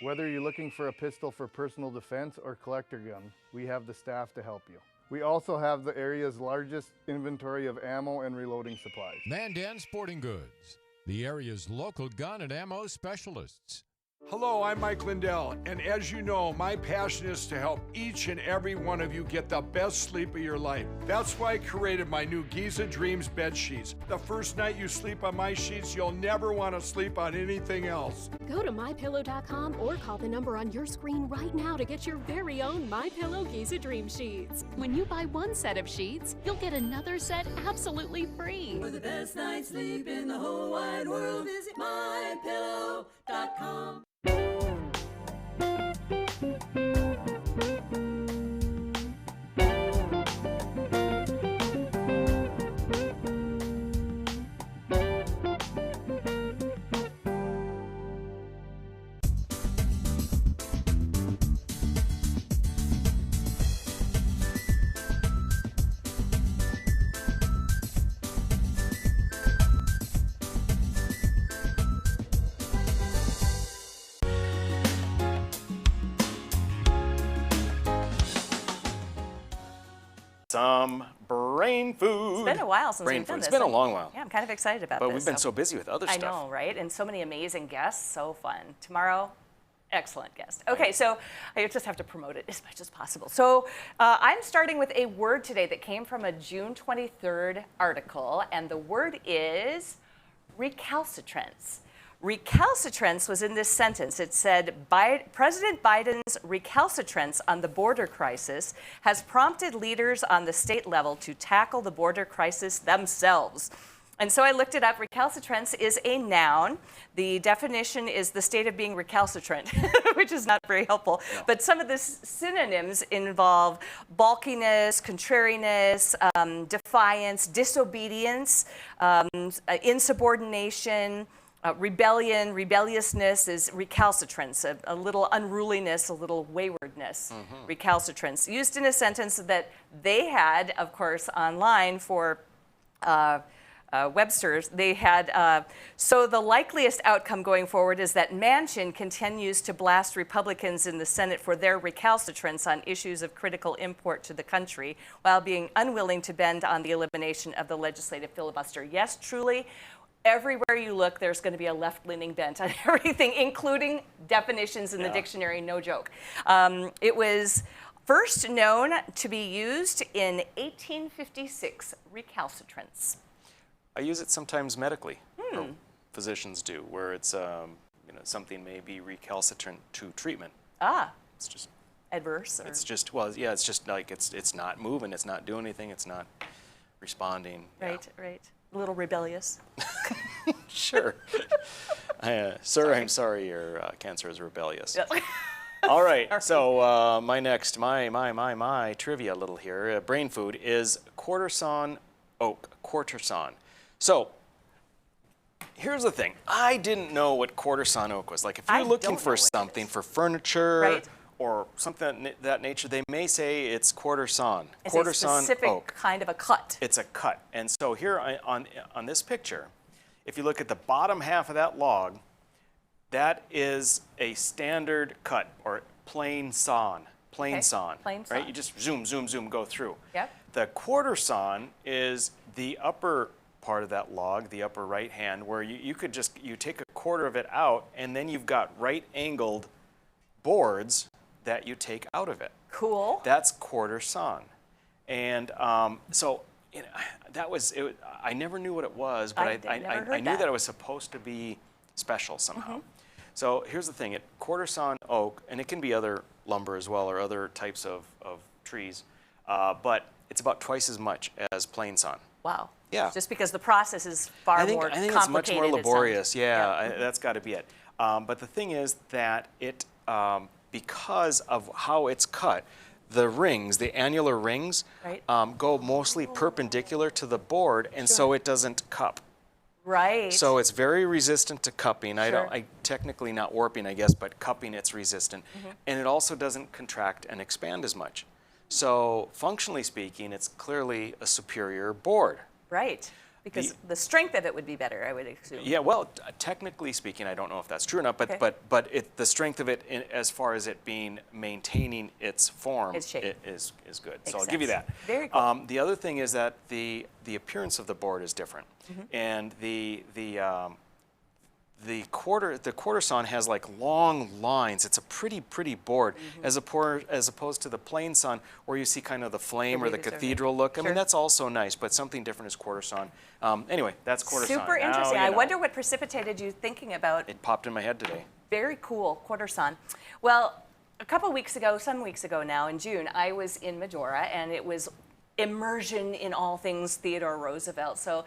Whether you're looking for a pistol for personal defense or collector gun, we have the staff to help you. We also have the area's largest inventory of ammo and reloading supplies. Mandan Sporting Goods, the area's local gun and ammo specialists. Hello, I'm Mike Lindell, and as you know, my passion is to help each and every one of you get the best sleep of your life. That's why I created my new Giza Dreams bed sheets. The first night you sleep on my sheets, you'll never want to sleep on anything else. Go to mypillow.com or call the number on your screen right now to get your very own MyPillow Giza Dream sheets. When you buy one set of sheets, you'll get another set absolutely free. For the best night's sleep in the whole wide world, visit mypillow.com. Some brain food. It's been a while since we've done this. It's been a long while. Yeah, I'm kind of excited about But this. we've been so busy with other stuff. I know, right? And so many amazing guests. So fun. Tomorrow, excellent guest. Okay, so I just have to promote it as much as possible. So I'm starting with a word today that came from a June 23rd article, and the word is recalcitrance. Recalcitrance was in this sentence. It said, President Biden's recalcitrance on the border crisis has prompted leaders on the state level to tackle the border crisis themselves. And so I looked it up. Recalcitrance is a noun. The definition is the state of being recalcitrant, which is not very helpful. No. But some of the synonyms involve balkiness, contrariness, defiance, disobedience, insubordination, rebellion, rebelliousness is recalcitrance, a little unruliness, a little waywardness, recalcitrance. Used in a sentence that they had, of course, online for Webster's. They had, so the likeliest outcome going forward is that Manchin continues to blast Republicans in the Senate for their recalcitrance on issues of critical import to the country, while being unwilling to bend on the elimination of the legislative filibuster. Yes, truly, everywhere you look, there's going to be a left-leaning bent on everything, including definitions in the dictionary, no joke. It was first known to be used in 1856, recalcitrance. I use it sometimes medically, or physicians do, where it's, something may be recalcitrant to treatment. Ah. It's just adverse. Or? It's just it's just like it's not moving. It's not doing anything. It's not responding. Right. Right. A little rebellious. Sure. Sir, I'm sorry your cancer is rebellious. Yes. All right, so my trivia little here, brain food is quartersawn oak, quartersawn. So here's the thing. I didn't know what quartersawn oak was. Like if you're looking for something for furniture or something of that nature, they may say it's quartersawn. It's quartersawn a specific oak. kind of a cut. It's a cut. And so here on this picture, if you look at the bottom half of that log, that is a standard cut or plain sawn. Plain sawn. Right? You just zoom, zoom, zoom, go through. Yep. The quarter sawn is the upper part of that log, the upper right hand, where you take a quarter of it out, and then you've got right angled boards that you take out of it. Cool. That's quarter sawn. And so that was it. I never knew what it was, but I knew that it was supposed to be special somehow. Mm-hmm. So here's the thing: quarter sawn oak, and it can be other lumber as well or other types of trees, but it's about twice as much as plain sawn. Wow. Yeah. Just because the process is far more complicated. I think it's much more laborious. That's got to be it. But the thing is that it, because of how it's cut, the rings, the annular rings, go mostly perpendicular to the board, and so it doesn't cup. Right. So it's very resistant to cupping. Sure. Technically not warping, I guess, but cupping it's resistant. Mm-hmm. And it also doesn't contract and expand as much. So functionally speaking, it's clearly a superior board. Right. Because the strength of it would be better, I would assume. Yeah, well, technically speaking, I don't know if that's true or not, but the strength of it, as far as it maintaining its form, is good. Makes so I'll give you that. Very cool. The other thing is that the appearance of the board is different, and the quarter sawn has like long lines. It's a pretty board, as opposed to the plain sawn where you see kind of the flame or the cathedral look. I mean, that's also nice, but something different is quarter sawn. Anyway, that's quarter sawn. Super interesting. I wonder what precipitated you thinking about. It popped in my head today. Very cool, quarter sawn. Well, some weeks ago now in June, I was in Medora, and it was immersion in all things Theodore Roosevelt. So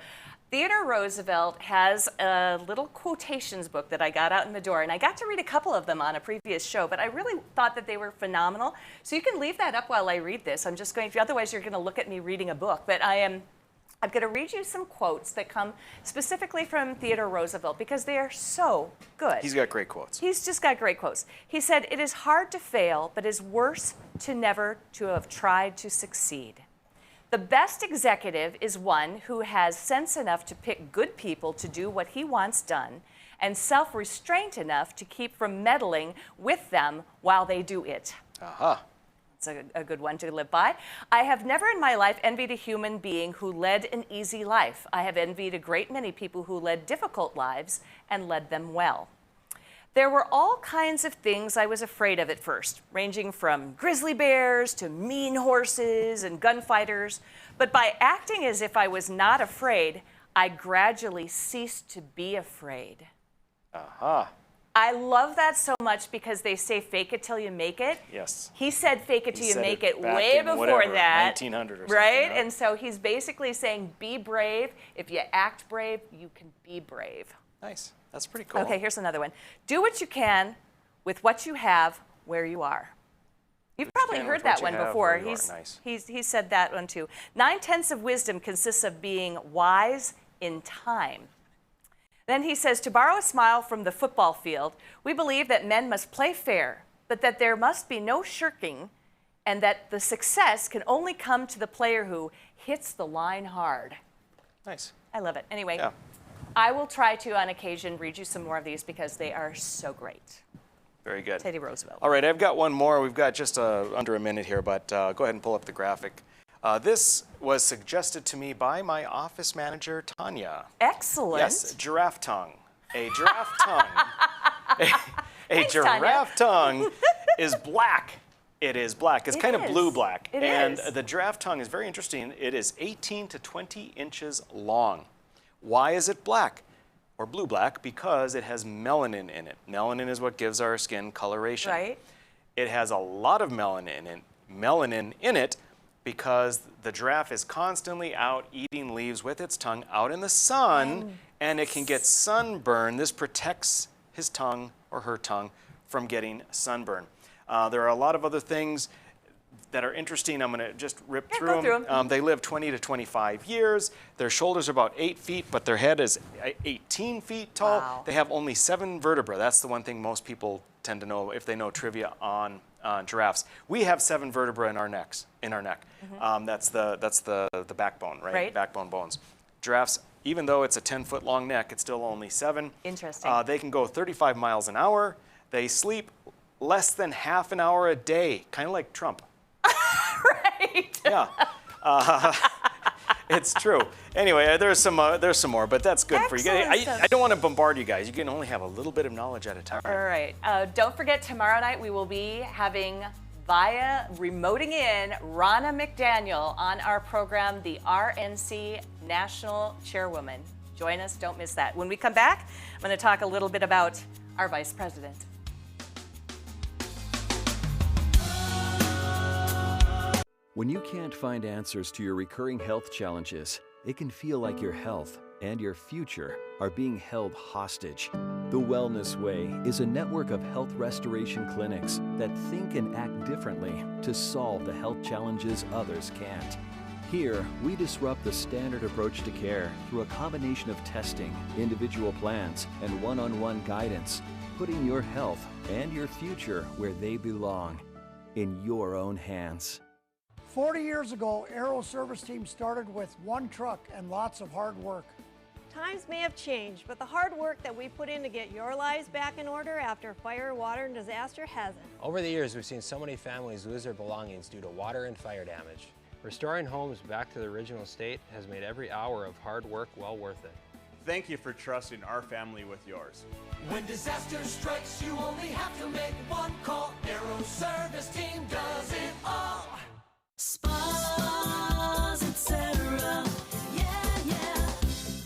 Theodore Roosevelt has a little quotations book that I got out in Medora, and I got to read a couple of them on a previous show, but I really thought that they were phenomenal. So you can leave that up while I read this. I'm just going to, otherwise you're going to look at me reading a book, but I'm going to read you some quotes that come specifically from Theodore Roosevelt because they are so good. He's got great quotes. He's just got great quotes. He said, "It is hard to fail, but it is worse to never to have tried to succeed. The best executive is one who has sense enough to pick good people to do what he wants done and self-restraint enough to keep from meddling with them while they do it." Aha. It's a good one to live by. "I have never in my life envied a human being who led an easy life. I have envied a great many people who led difficult lives and led them well. There were all kinds of things I was afraid of at first, ranging from grizzly bears to mean horses and gunfighters. But by acting as if I was not afraid, I gradually ceased to be afraid." Aha. I love that so much because they say fake it till you make it. Yes. He said fake it till you make it back way in before that. 1900 or something. Right? Yeah. And so he's basically saying be brave. If you act brave, you can be brave. Nice. That's pretty cool. Okay, here's another one. "Do what you can with what you have where you are." You've probably heard that one before. He's said that one too. "9/10 of wisdom consists of being wise in time." Then he says, "To borrow a smile from the football field, we believe that men must play fair, but that there must be no shirking, and that the success can only come to the player who hits the line hard." Nice. I love it. Anyway, I will try to, on occasion, read you some more of these because they are so great. Very good. Teddy Roosevelt. All right, I've got one more. We've got just under a minute here, but go ahead and pull up the graphic. This was suggested to me by my office manager, Tanya. Excellent. Yes, giraffe tongue. A giraffe tongue. A giraffe tongue is black. It is black. It's kind of blue-black. And the giraffe tongue is very interesting. It is 18 to 20 inches long. Why is it black? or blue-black because it has melanin in it. Melanin is what gives our skin coloration. Right. It has a lot of melanin in it because the giraffe is constantly out eating leaves with its tongue out in the sun, and it can get sunburn. This protects his tongue or her tongue from getting sunburn. There are a lot of other things that are interesting. I'm going to just rip through them. They live 20 to 25 years. Their shoulders are about 8 feet, but their head is 18 feet tall. Wow. They have only 7 vertebrae. That's the one thing most people tend to know if they know trivia on giraffes. We have 7 vertebrae in our neck. That's the backbone, right? Backbone bones. Giraffes, even though it's a 10-foot long neck, it's still only 7. Interesting. They can go 35 miles an hour. They sleep less than half an hour a day, kind of like Trump. Right. Yeah. It's true. Anyway, there's some more, but that's good for you. I don't want to bombard you guys. You can only have a little bit of knowledge at a time. All right. Don't forget, tomorrow night we will be having remoting in Ronna McDaniel on our program, the RNC National Chairwoman. Join us. Don't miss that. When we come back, I'm going to talk a little bit about our Vice President. When you can't find answers to your recurring health challenges, it can feel like your health and your future are being held hostage. The Wellness Way is a network of health restoration clinics that think and act differently to solve the health challenges others can't. Here, we disrupt the standard approach to care through a combination of testing, individual plans, and one-on-one guidance, putting your health and your future where they belong, in your own hands. 40 years ago, Aero Service Team started with 1 truck and lots of hard work. Times may have changed, but the hard work that we put in to get your lives back in order after fire, water, and disaster hasn't. Over the years, we've seen so many families lose their belongings due to water and fire damage. Restoring homes back to the original state has made every hour of hard work well worth it. Thank you for trusting our family with yours. When disaster strikes, you only have to make one call. Aero Service Team does it all. Spas, etc. Yeah.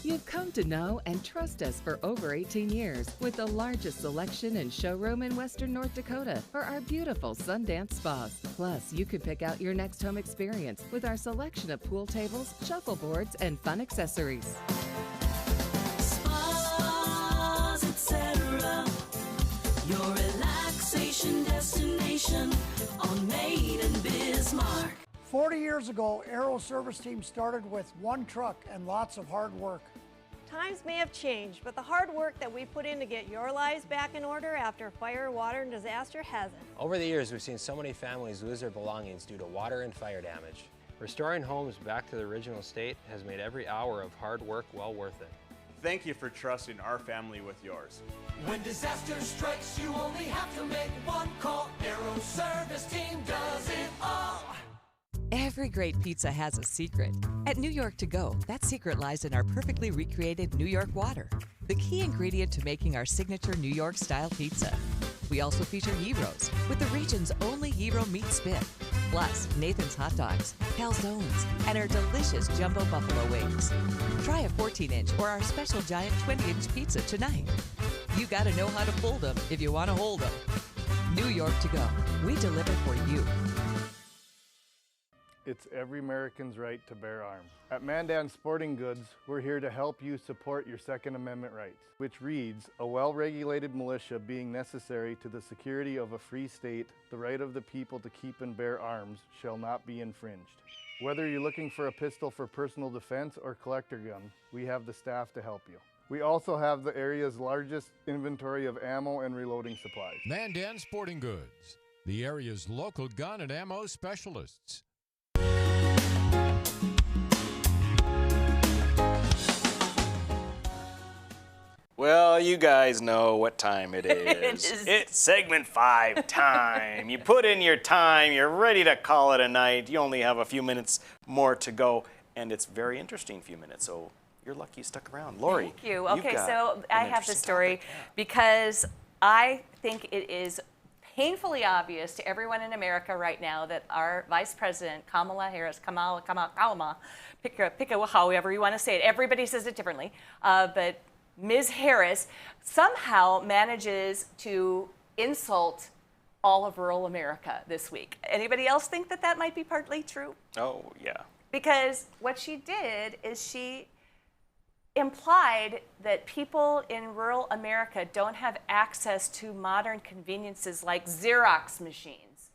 You've come to know and trust us for over 18 years with the largest selection and showroom in Western North Dakota for our beautiful Sundance spas. Plus, you can pick out your next home experience with our selection of pool tables, shuffleboards, and fun accessories. Spas, etc. Your relaxation destination on Maiden Bismarck. 40 years ago, Aero Service Team started with 1 truck and lots of hard work. Times may have changed, but the hard work that we put in to get your lives back in order after fire, water, and disaster hasn't. Over the years, we've seen so many families lose their belongings due to water and fire damage. Restoring homes back to the original state has made every hour of hard work well worth it. Thank you for trusting our family with yours. When disaster strikes, you only have to make one call. Aero Service Team does it all. Every great pizza has a secret. At New York To Go, that secret lies in our perfectly recreated New York water, the key ingredient to making our signature New York style pizza. We also feature gyros with the region's only gyro meat spit, plus Nathan's hot dogs, calzones, and our delicious jumbo buffalo wings. Try a 14-inch or our special giant 20-inch pizza tonight. You gotta know how to fold them if you want to hold them. New York To Go. We deliver for you. It's every American's right to bear arms. At Mandan Sporting Goods, we're here to help you support your Second Amendment rights, which reads, a well-regulated militia being necessary to the security of a free state, the right of the people to keep and bear arms shall not be infringed. Whether you're looking for a pistol for personal defense or collector gun, we have the staff to help you. We also have the area's largest inventory of ammo and reloading supplies. Mandan Sporting Goods, the area's local gun and ammo specialists. Well, you guys know what time it is. It's segment 5 time. You put in your time, you're ready to call it a night. You only have a few minutes more to go, and it's a very interesting few minutes, so you're lucky you stuck around. Lori. Thank you. Okay, so I have this story because I think it is painfully obvious to everyone in America right now that our Vice President Kamala Harris, Kamala, pick however you want to say it. Everybody says it differently, but Ms. Harris somehow manages to insult all of rural America this week. Anybody else think that that might be partly true? Oh, yeah. Because what she did is she implied that people in rural America don't have access to modern conveniences like Xerox machines.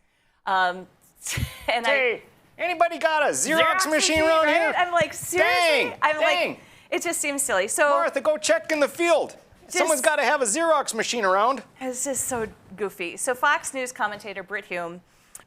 Hey, anybody got a Xerox machine around right? here? I'm like, seriously? Dang. Like, it just seems silly. So Martha, go check in the field. Someone's got to have a Xerox machine around. It's just so goofy. So Fox News commentator Brit Hume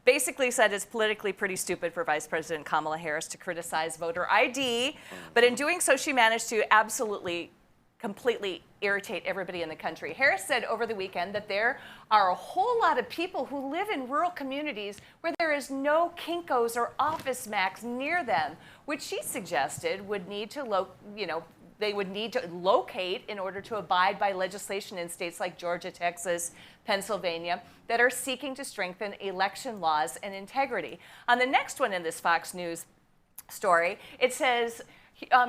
basically said it's politically pretty stupid for Vice President Kamala Harris to criticize voter ID, but in doing so, she managed to absolutely, completely irritate everybody in the country. Harris said over the weekend that there are a whole lot of people who live in rural communities where there is no Kinko's or Office Max near them, which she suggested would need to, they would need to locate in order to abide by legislation in states like Georgia, Texas, Pennsylvania that are seeking to strengthen election laws and integrity. On the next one in this Fox News story, it says,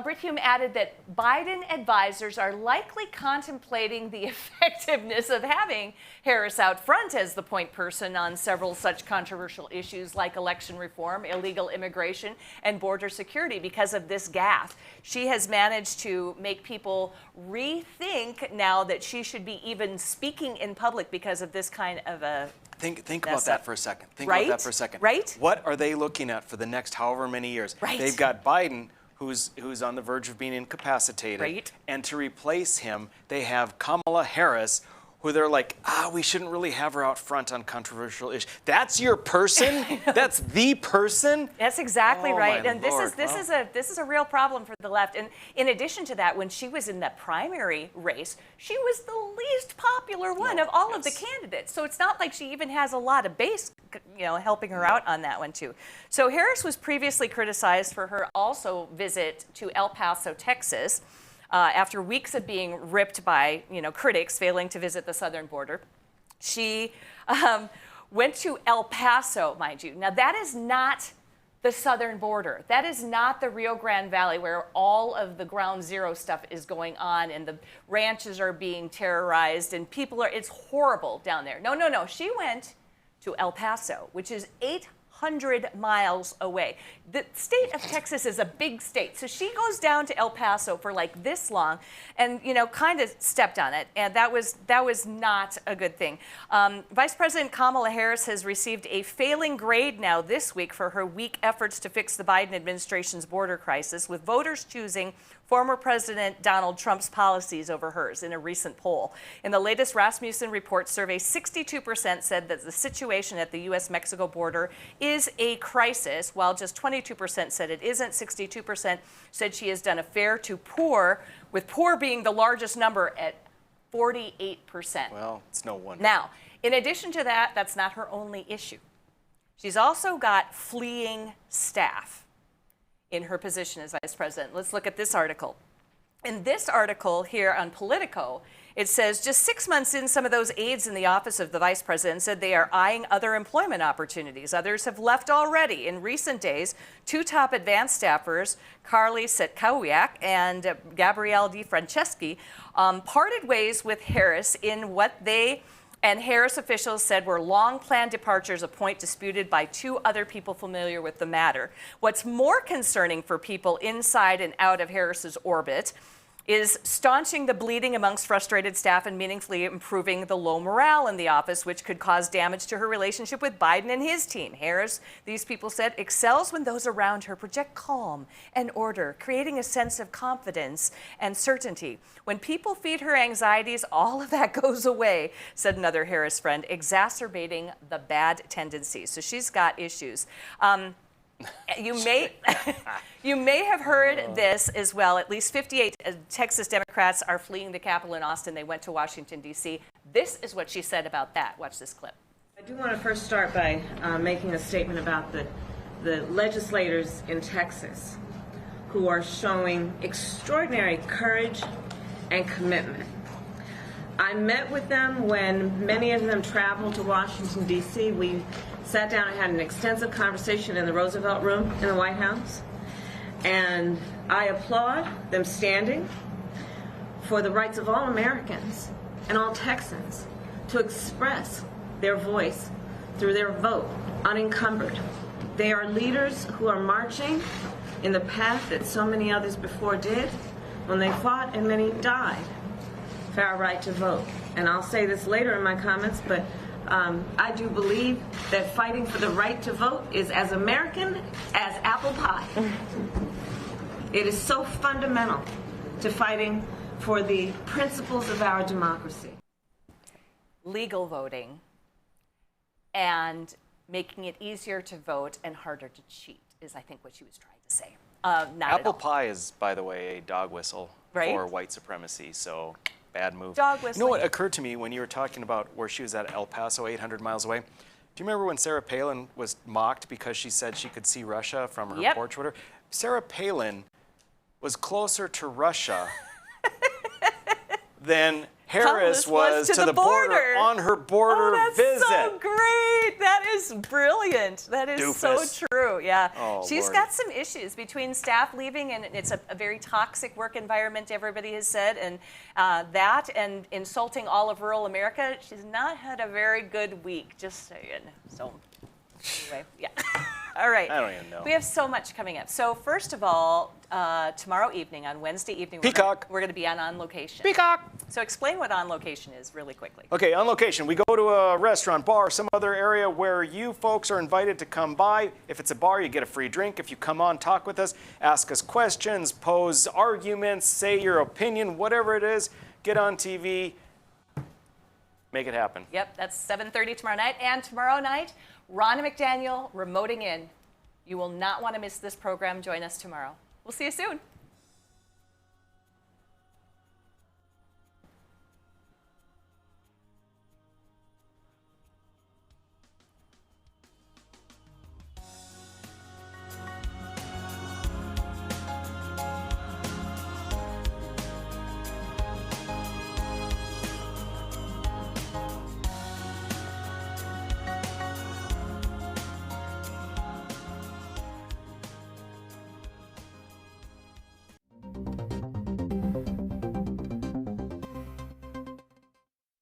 Brit Hume added that Biden advisors are likely contemplating the effectiveness of having Harris out front as the point person on several such controversial issues like election reform, illegal immigration, and border security because of this gaffe. She has managed to make people rethink now that she should be even speaking in public because of this kind of a Think about that for a second. Think right? about that for a second. Right? What are they looking at for the next however many years? Right. They've got Biden, who's on the verge of being incapacitated. Right. And to replace him, they have Kamala Harris, who they're like, we shouldn't really have her out front on controversial issues. That's your person? That's the person? That's exactly right. My And Lord. this is a real problem for the left. And in addition to that, when she was in the primary race, she was the least popular one of all of the candidates. So it's not like she even has a lot of base, helping her out on that one too. So Harris was previously criticized for her also visit to El Paso, Texas, after weeks of being ripped by critics failing to visit the southern border. She went to El Paso, mind you. Now that is not the southern border. That is not the Rio Grande Valley where all of the ground zero stuff is going on and the ranches are being terrorized and it's horrible down there. No. She went to El Paso, which is 800 miles away. The state of Texas is a big state, so she goes down to El Paso for like this long and kind of stepped on it, and that was not a good thing. Vice President Kamala Harris has received a failing grade now this week for her weak efforts to fix the Biden administration's border crisis, with voters choosing former President Donald Trump's policies over hers in a recent poll. In the latest Rasmussen Report survey, 62% said that the situation at the U.S.-Mexico border is a crisis, while just 22% said it isn't. 62% said she has done a fair to poor, with poor being the largest number at 48%. Well, it's no wonder. Now, in addition to that, that's not her only issue. She's also got fleeing staff in her position as vice president. Let's look at this article. In this article here on Politico, it says just 6 months in, some of those aides in the office of the vice president said they are eyeing other employment opportunities. Others have left already. In recent days, two top advanced staffers, Carly Setkowiak and Gabrielle DeFranceschi, parted ways with Harris in what they and Harris officials said were long-planned departures, a point disputed by two other people familiar with the matter. What's more concerning for people inside and out of Harris's orbit is staunching the bleeding amongst frustrated staff and meaningfully improving the low morale in the office, which could cause damage to her relationship with Biden and his team. Harris, these people said, excels when those around her project calm and order, creating a sense of confidence and certainty. When people feed her anxieties, all of that goes away, said another Harris friend, exacerbating the bad tendencies. So she's got issues. You may have heard this as well. At least 58 Texas Democrats are fleeing the Capitol in Austin. They went to Washington, D.C. This is what she said about that. Watch this clip. I do want to first start by making a statement about the legislators in Texas who are showing extraordinary courage and commitment. I met with them when many of them traveled to Washington, D.C. We sat down and had an extensive conversation in the Roosevelt Room in the White House. And I applaud them standing for the rights of all Americans and all Texans to express their voice through their vote unencumbered. They are leaders who are marching in the path that so many others before did when they fought and many died for our right to vote. And I'll say this later in my comments, but I do believe that fighting for the right to vote is as American as apple pie. It is so fundamental to fighting for the principles of our democracy. Legal voting and making it easier to vote and harder to cheat is, I think, what she was trying to say. Not Apple at all. pie is, by the way, a dog whistle Right? for white supremacy, so bad move. Dog You know whistling. what occurred to me when you were talking about where she was at El Paso, 800 miles away? Do you remember when Sarah Palin was mocked because she said she could see Russia from her Yep. porch with her? Sarah Palin was closer to Russia than Harris was to the border on her border visit. So great. That is brilliant. That is Doofus. so true. Yeah. Oh, She's Lord. got some issues between staff leaving, and it's a very toxic work environment, everybody has said, and that and insulting all of rural America. She's not had a very good week, just saying. So anyway, yeah. All right. I don't even know. We have so much coming up. So first of all, tomorrow evening, on Wednesday evening, Peacock. we're going to be on location. Peacock. So explain what on location is really quickly. Okay, on location, we go to a restaurant, bar, some other area where you folks are invited to come by. If it's a bar, you get a free drink. If you come on, talk with us, ask us questions, pose arguments, say your opinion, whatever it is, get on TV, make it happen. Yep, that's 7:30 tomorrow night. And tomorrow night, Ronna McDaniel remoting in. You will not want to miss this program. Join us tomorrow. We'll see you soon.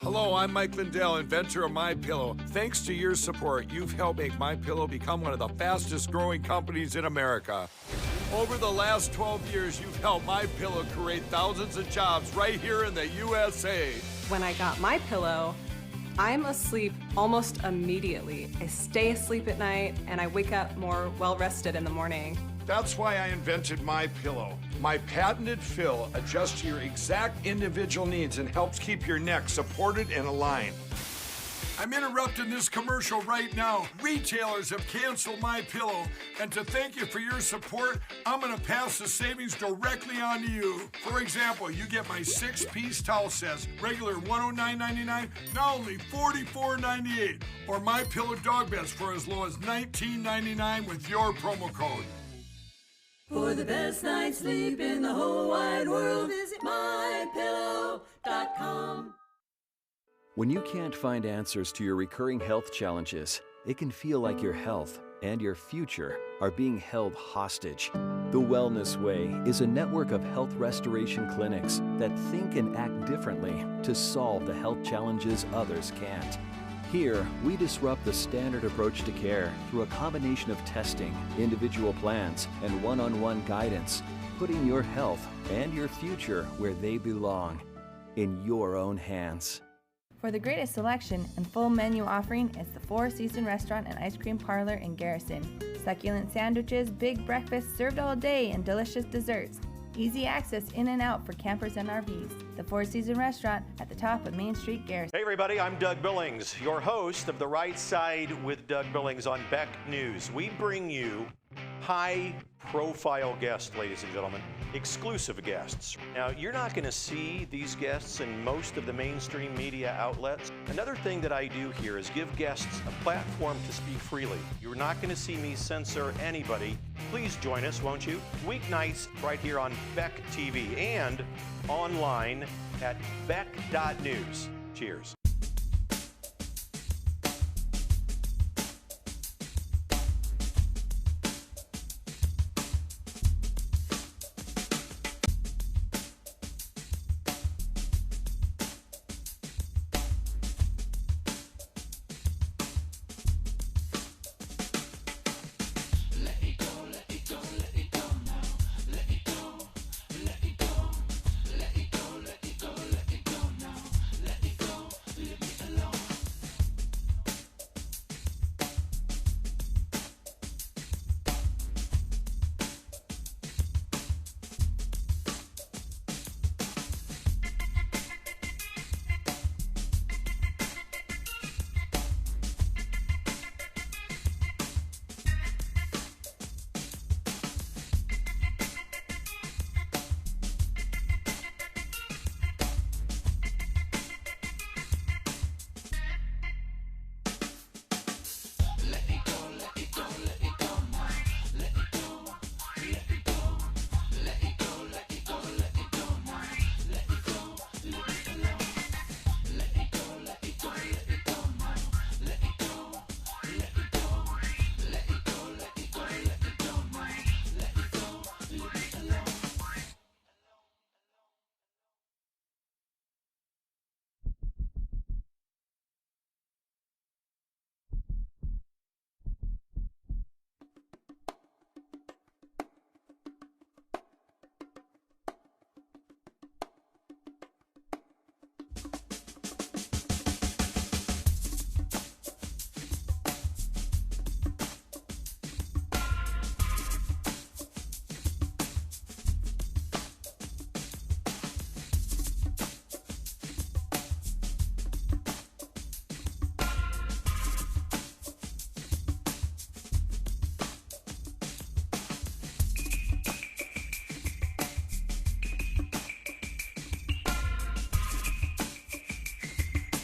Hello, I'm Mike Lindell, inventor of MyPillow. Thanks to your support, you've helped make MyPillow become one of the fastest growing companies in America. Over the last 12 years, you've helped MyPillow create thousands of jobs right here in the USA. When I got MyPillow, I'm asleep almost immediately. I stay asleep at night and I wake up more well-rested in the morning. That's why I invented MyPillow. My patented fill adjusts to your exact individual needs and helps keep your neck supported and aligned. I'm interrupting this commercial right now. Retailers have canceled MyPillow, and to thank you for your support, I'm gonna pass the savings directly on to you. For example, you get my 6-piece towel sets, regular $109.99, now only $44.98, or MyPillow dog beds for as low as $19.99 with your promo code. For the best night's sleep in the whole wide world, visit mypillow.com. When you can't find answers to your recurring health challenges, it can feel like your health and your future are being held hostage. The Wellness Way is a network of health restoration clinics that think and act differently to solve the health challenges others can't. Here, we disrupt the standard approach to care through a combination of testing, individual plans, and one-on-one guidance, putting your health and your future where they belong, in your own hands. For the greatest selection and full menu offering is the Four Seasons Restaurant and Ice Cream Parlor in Garrison. Succulent sandwiches, big breakfasts served all day, and delicious desserts. Easy access in and out for campers and RVs. The Four Seasons Restaurant at the top of Main Street, Garrison. Hey everybody, I'm Doug Billings, your host of The Right Side with Doug Billings on Beck News. We bring you high-profile guests, ladies and gentlemen, exclusive guests. Now, you're not going to see these guests in most of the mainstream media outlets. Another thing that I do here is give guests a platform to speak freely. You're not going to see me censor anybody. Please join us, won't you? Weeknights right here on Beck TV and online at beck.news. Cheers.